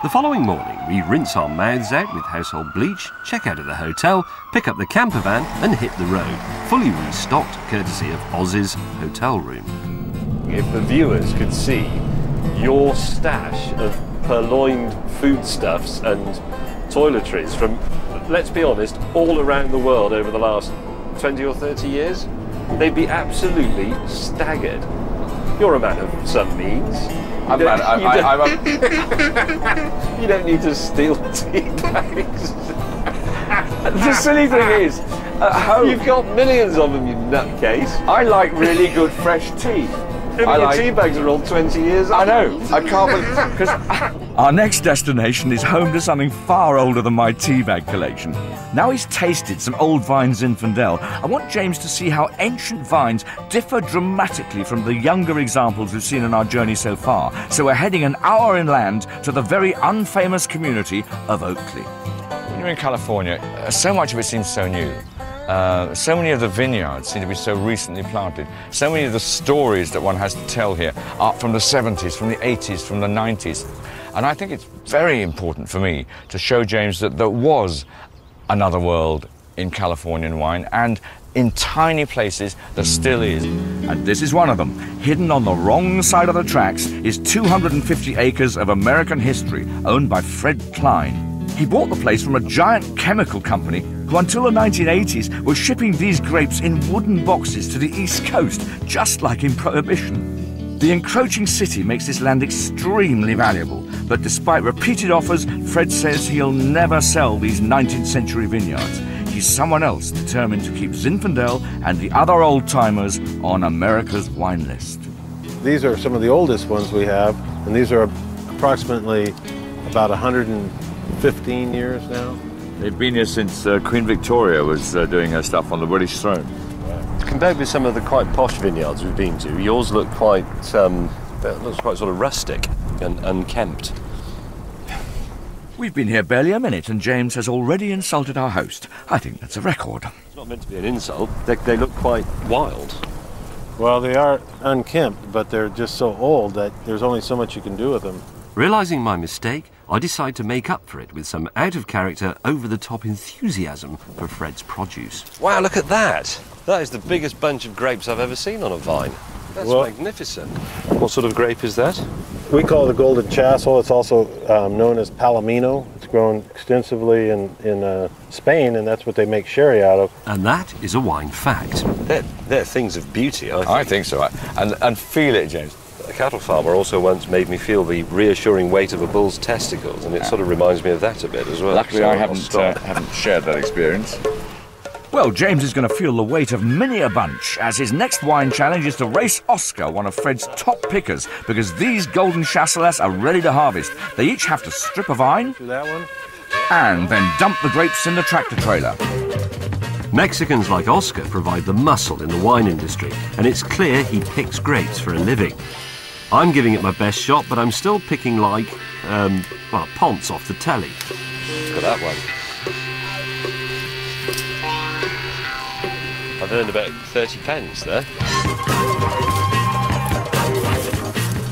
The following morning, we rinse our mouths out with household bleach, check out of the hotel, pick up the camper van and hit the road, fully restocked courtesy of Oz's hotel room. If the viewers could see your stash of purloined foodstuffs and toiletries from, let's be honest, all around the world over the last 20 or 30 years, they'd be absolutely staggered. You're a man of some means. You don't need to steal tea bags. The silly thing is, at home, you've got millions of them, you nutcase. I like really good fresh tea. Your tea bags are all 20 years old. I know. I can't believe because our next destination is home to something far older than my tea bag collection. Now he's tasted some old vines in Zinfandel, I want James to see how ancient vines differ dramatically from the younger examples we've seen on our journey so far. So we're heading an hour inland to the very unfamous community of Oakley. When you're in California, so much of it seems so new. So many of the vineyards seem to be so recently planted. So many of the stories that one has to tell here are from the 70s, from the 80s, from the 90s. And I think it's very important for me to show James that there was another world in Californian wine, and in tiny places there still is. And this is one of them. Hidden on the wrong side of the tracks is 250 acres of American history owned by Fred Klein. He bought the place from a giant chemical company who until the 1980s was shipping these grapes in wooden boxes to the East Coast, just like in Prohibition. The encroaching city makes this land extremely valuable, but despite repeated offers, Fred says he'll never sell these 19th century vineyards. He's someone else determined to keep Zinfandel and the other old-timers on America's wine list. These are some of the oldest ones we have, and these are approximately about 115 years now. They've been here since Queen Victoria was doing her stuff on the British throne. Compared with some of the quite posh vineyards we've been to, yours look quite, looks quite sort of rustic and unkempt. We've been here barely a minute and James has already insulted our host. I think that's a record. It's not meant to be an insult. They look quite wild. Well, they are unkempt, but they're just so old that there's only so much you can do with them. Realising my mistake, I decide to make up for it with some out-of-character, over-the-top enthusiasm for Fred's produce. Wow, look at that! That is the biggest bunch of grapes I've ever seen on a vine. That's magnificent. What sort of grape is that? We call it the Golden Chassel. It's also known as Palomino. It's grown extensively in Spain, and that's what they make sherry out of. And that is a wine fact. They're things of beauty, I think so. And feel it, James. A cattle farmer also once made me feel the reassuring weight of a bull's testicles, and it sort of reminds me of that a bit as well. Luckily, I haven't shared that experience. Well, James is going to feel the weight of many a bunch, as his next wine challenge is to race Oscar, one of Fred's top pickers, because these Golden Chasselas are ready to harvest. They each have to strip a vine that one, and then dump the grapes in the tractor trailer. Mexicans like Oscar provide the muscle in the wine industry, and it's clear he picks grapes for a living. I'm giving it my best shot, but I'm still picking like, ponce off the telly. Look at that one. I've earned about 30 pence there.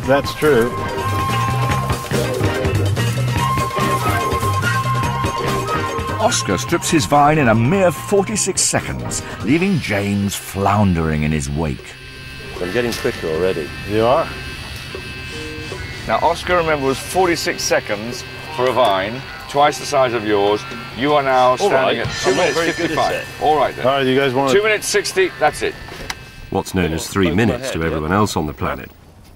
That's true. Oscar strips his vine in a mere 46 seconds, leaving James floundering in his wake. I'm getting quicker already. You are? Now, Oscar, remember, was 46 seconds for a vine, twice the size of yours. You are now standing at 2 minutes 55. All right, then. All right, you guys want 2 minutes 60, that's it. What's known as 3 minutes to everyone else on the planet.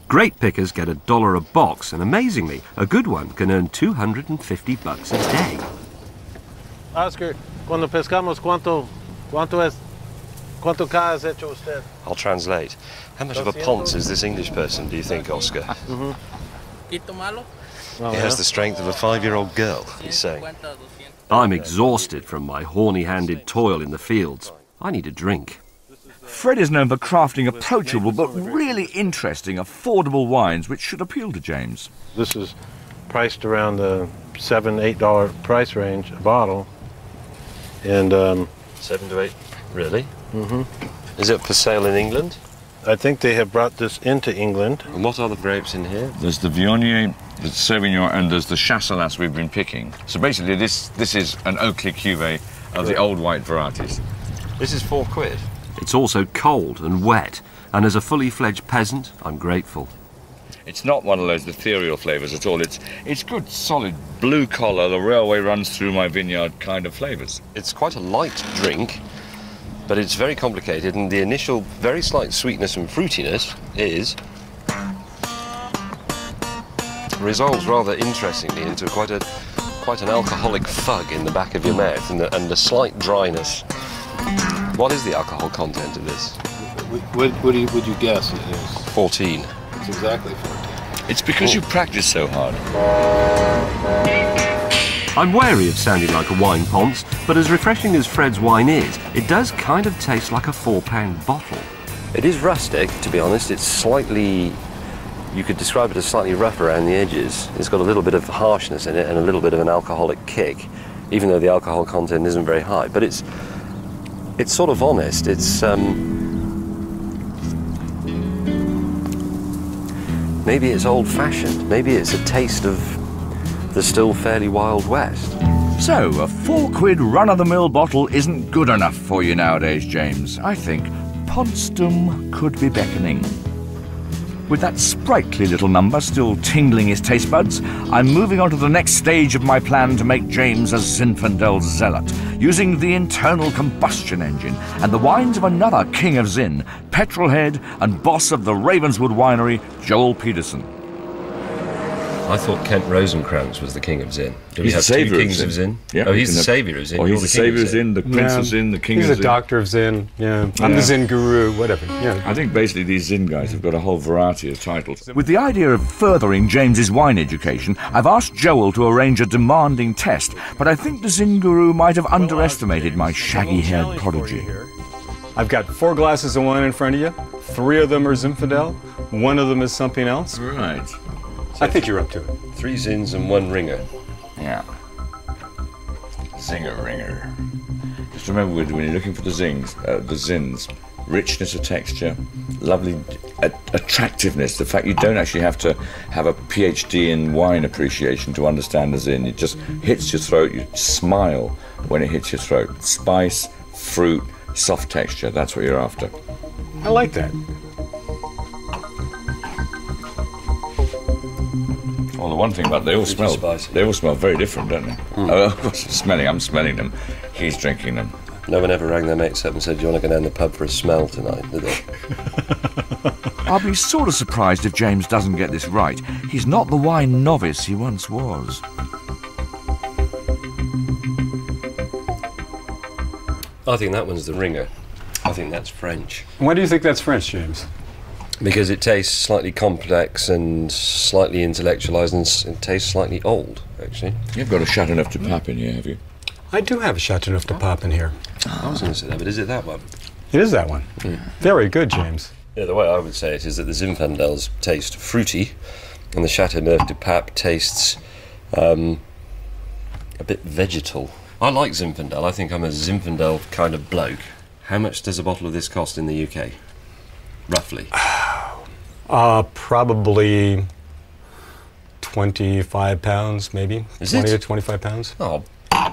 Grape pickers get $1 a box, and amazingly, a good one can earn $250 a day. Oscar, cuando pescamos, ¿cuánto has hecho usted? I'll translate. How much of a ponce is this English person, do you think, Oscar? He has the strength of a 5-year-old girl, he's saying. I'm exhausted from my horny-handed toil in the fields. I need a drink. Fred is known for crafting approachable but really interesting, affordable wines which should appeal to James. This is priced around the $7, $8 price range a bottle. And 7 to 8, really? Mm-hmm. Is it for sale in England? I think they have brought this into England. And what are the grapes in here? There's the Viognier, the Sauvignon, and there's the Chasselas we've been picking. So basically this is an Oakley cuvee of the old white varieties. This is £4. It's also cold and wet, and as a fully fledged peasant, I'm grateful. It's not one of those ethereal flavours at all. It's good, solid, blue collar, the railway runs through my vineyard kind of flavours. It's quite a light drink, but it's very complicated, and the initial very slight sweetness and fruitiness resolves rather interestingly into quite an alcoholic fug in the back of your mouth, and a slight dryness. What is the alcohol content of this? What would you guess it is? 14. It's exactly 14. It's because you practice so hard. I'm wary of sounding like a wine ponce, but as refreshing as Fred's wine is, it does kind of taste like a £4 bottle. It is rustic, to be honest. It's slightly, you could describe it as slightly rough around the edges. It's got a little bit of harshness in it and a little bit of an alcoholic kick, even though the alcohol content isn't very high. But it's sort of honest. It's maybe it's old-fashioned. Maybe it's a taste of the still fairly Wild West. So, a £4 run-of-the-mill bottle isn't good enough for you nowadays, James. I think Ponstum could be beckoning. With that sprightly little number still tingling his taste buds, I'm moving on to the next stage of my plan to make James a Zinfandel zealot, using the internal combustion engine and the wines of another king of Zin, petrolhead and boss of the Ravenswood winery, Joel Peterson. I thought Kent Rosenkrantz was the king of Zin. Do we He's have the two saviour of kings of Zin? Yeah, oh, he's the saviour of Zin. Or he's the saviour of Zin, the prince of Zin, the king of Zin. He's a doctor of Zin, yeah. I'm the Zin guru, whatever. Yeah. I think basically these Zin guys have got a whole variety of titles. With the idea of furthering James's wine education, I've asked Joel to arrange a demanding test, but I think the Zin guru might have underestimated my shaggy-haired prodigy. I've got 4 glasses of wine in front of you. 3 of them are Zinfandel. 1 of them is something else. Right. I think you're up to it. 3 Zins and 1 Ringer. Yeah. Zinger ringer. Just remember, when you're looking for the Zins, richness of texture, lovely attractiveness. The fact you don't actually have to have a PhD in wine appreciation to understand the Zin. It just hits your throat. You smile when it hits your throat. Spice, fruit, soft texture. That's what you're after. I like that. Well, the one thing about they all smell very different, don't they? Oh, of course, I'm smelling them. He's drinking them. No one ever rang their mates up and said, "Do you want to go down the pub for a smell tonight?" Did they? I'll be sort of surprised if James doesn't get this right. He's not the wine novice he once was. I think that one's the Ringer. I think that's French. Why do you think that's French, James? Because it tastes slightly complex and slightly intellectualised, and it tastes slightly old, actually. You've got a Chateauneuf de Pape in here, have you? I do have a Chateauneuf de Pape in here. I was going to say that, but is it that one? It is that one. Very good, James. Yeah, the way I would say it is that the Zinfandels taste fruity, and the Chateauneuf de Pape tastes a bit vegetal. I like Zinfandel. I think I'm a Zinfandel kind of bloke. How much does a bottle of this cost in the UK? Roughly. Probably £25, maybe. Is 20 it? or 25 pounds. Oh,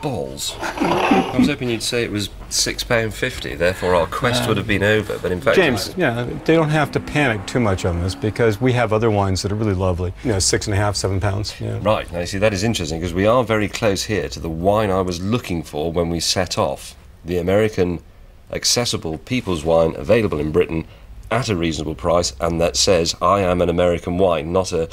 balls. I was hoping you'd say it was £6.50, therefore our quest would have been over, but in fact... James, yeah, they don't have to panic too much on this because we have other wines that are really lovely. You know, 6.5, 7 pounds. Yeah. Right, now you see, that is interesting because we are very close here to the wine I was looking for when we set off. The American accessible people's wine available in Britain at a reasonable price, and that says I am an American wine, not a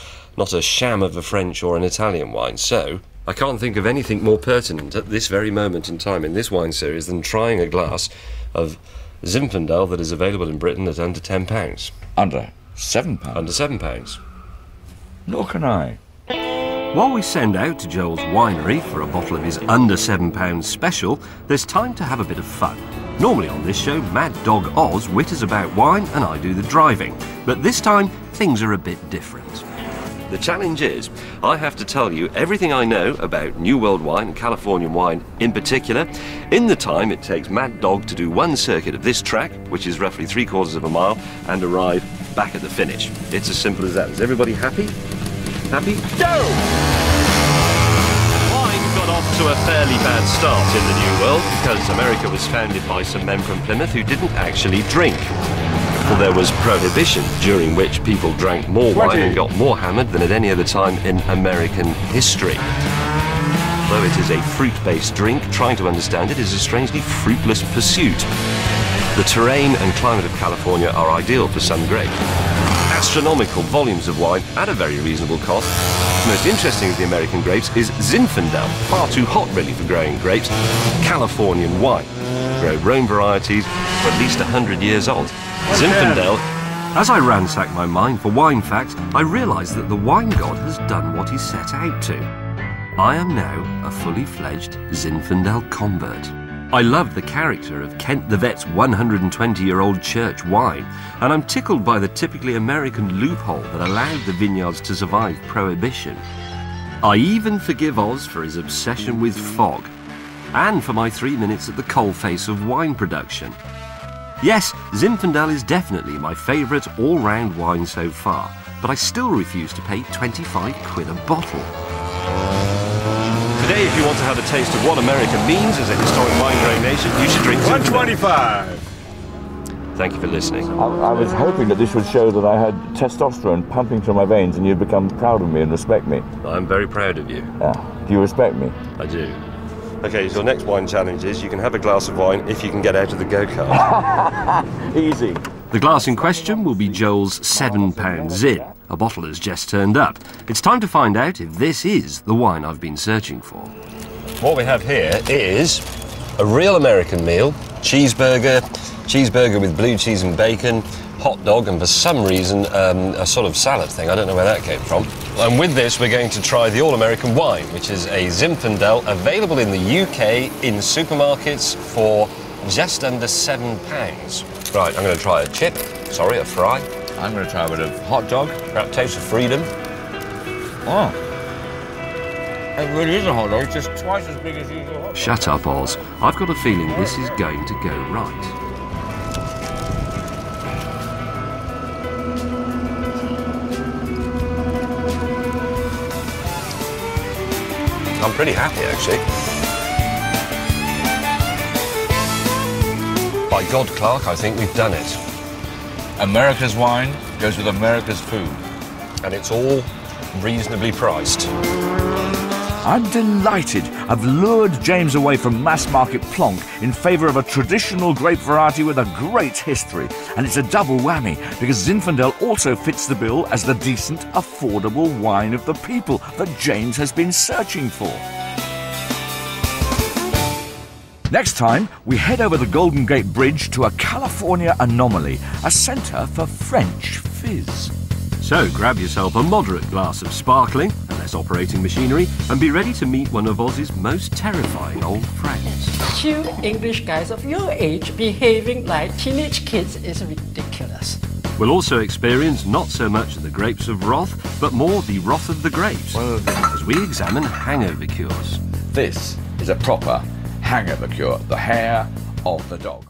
sham of a French or an Italian wine. So I can't think of anything more pertinent at this very moment in time in this wine series than trying a glass of Zinfandel that is available in Britain at under £10. Under £7. Under £7. Nor can I. While we send out to Joel's winery for a bottle of his under £7 special, there's time to have a bit of fun. Normally on this show, Mad Dog Oz witters about wine and I do the driving. But this time, things are a bit different. The challenge is, I have to tell you everything I know about New World wine and Californian wine in particular, in the time it takes Mad Dog to do one circuit of this track, which is roughly 3/4 of a mile, and arrive back at the finish. It's as simple as that. Is everybody happy? Happy? Go! Wine got off to a fairly bad start in the New World because America was founded by some men from Plymouth who didn't actually drink. Well, there was Prohibition, during which people drank more wine and got more hammered than at any other time in American history. Though it is a fruit-based drink, trying to understand it is a strangely fruitless pursuit. The terrain and climate of California are ideal for some grape. Astronomical volumes of wine at a very reasonable cost. The most interesting of the American grapes is Zinfandel, far too hot really for growing grapes. Californian wine. Grow Rhone varieties for at least 100 years old. Zinfandel. As I ransack my mind for wine facts, I realise that the wine god has done what he set out to. I am now a fully fledged Zinfandel convert. I love the character of Kent the Vet's 120-year-old church wine, and I'm tickled by the typically American loophole that allowed the vineyards to survive Prohibition. I even forgive Oz for his obsession with fog, and for my 3 minutes at the coalface of wine production. Yes, Zinfandel is definitely my favourite all-round wine so far, but I still refuse to pay 25 quid a bottle. Today, if you want to have a taste of what America means as a historic wine-growing nation, you should drink Zinfandel. $1.25. Thank you for listening. I was hoping that this would show that I had testosterone pumping through my veins and you'd become proud of me and respect me. I'm very proud of you. Do you respect me? I do. Okay, so your next wine challenge is you can have a glass of wine if you can get out of the go-kart. Easy. The glass in question will be Joel's £7 Zin. A bottle has just turned up. It's time to find out if this is the wine I've been searching for. What we have here is a real American meal, cheeseburger with blue cheese and bacon, hot dog, and for some reason a sort of salad thing. I don't know where that came from. And with this we're going to try the all-American wine, which is a Zinfandel, available in the UK in supermarkets for just under £7. Right, I'm going to try a chip, sorry, a fry. I'm going to try a bit of hot dog. That taste of freedom. Oh. It really is a hot dog, it's just twice as big as usual hot dog. Shut up, Oz. I've got a feeling this is going to go right. I'm pretty happy, actually. By God, Clarke, I think we've done it. America's wine goes with America's food. And it's all reasonably priced. I'm delighted I've lured James away from mass-market plonk in favour of a traditional grape variety with a great history. And it's a double whammy, because Zinfandel also fits the bill as the decent, affordable wine of the people that James has been searching for. Next time, we head over the Golden Gate Bridge to a California anomaly, a centre for French fizz. So grab yourself a moderate glass of sparkling, and less operating machinery, and be ready to meet one of Oz's most terrifying old friends. Two English guys of your age behaving like teenage kids is ridiculous. We'll also experience not so much the grapes of wrath, but more the wrath of the grapes, as we examine hangover cures. This is a proper hangover cure, the hair of the dog.